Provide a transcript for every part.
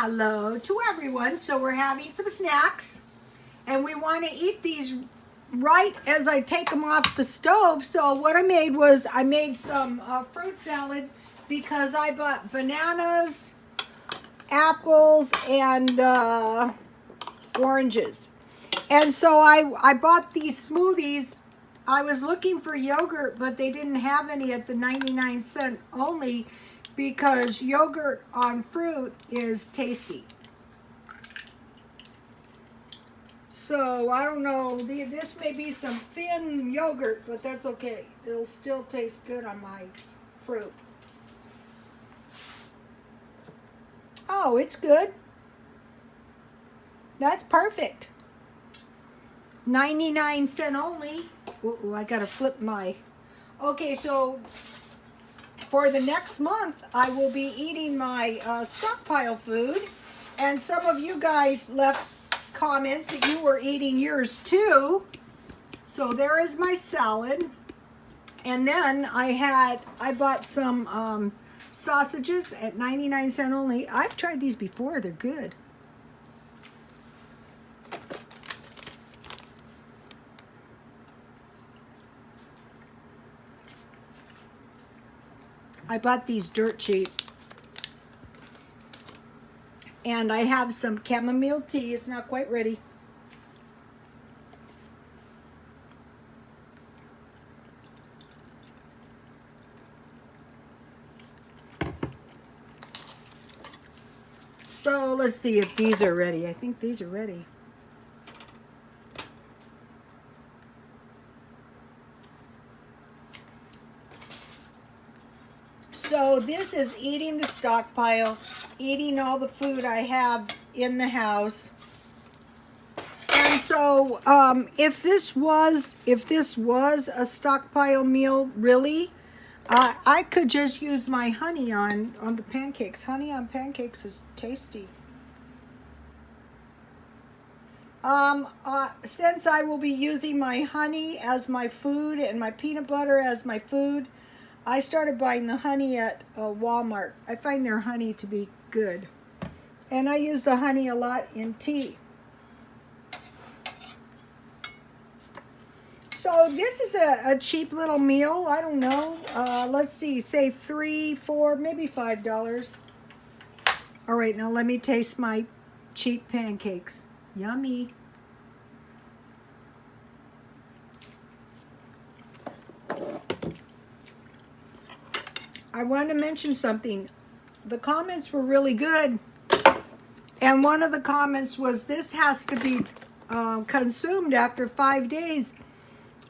Hello to everyone. So we're having some snacks and we want to eat these right as I take them off the stove. So what I made was I made some fruit salad because I bought bananas, apples, and oranges. And so I bought these smoothies. I was looking for yogurt, but they didn't have any at the 99-cent only because yogurt on fruit is tasty. So I don't know, this may be some thin yogurt, but that's okay. It'll still taste good on my fruit. Oh, it's good. That's perfect. 99-cent only. Ooh, I gotta flip my... Okay, so for the next month, I will be eating my stockpile food. And some of you guys left comments that you were eating yours too. So there is my salad. And then I bought some sausages at 99-cent only. I've tried these before, they're good. I bought these dirt cheap. And I have some chamomile tea. It's not quite ready. So let's see if these are ready. I think these are ready. So this is eating the stockpile, eating all the food I have in the house. And so if this was a stockpile meal, really, I could just use my honey on the pancakes. Honey on pancakes is tasty. Since I will be using my honey as my food and my peanut butter as my food, I started buying the honey at Walmart. I find their honey to be good. And I use the honey a lot in tea. So this is a cheap little meal. I don't know. Let's see, say $3, $4, maybe $5. All right, now let me taste my cheap pancakes. Yummy. I want to mention something. The comments were really good. And one of the comments was this has to be consumed after 5 days.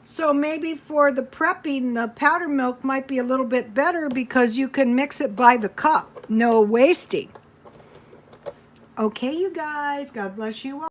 So maybe for the prepping, the powder milk might be a little bit better because you can mix it by the cup. No wasting. Okay, you guys. God bless you all.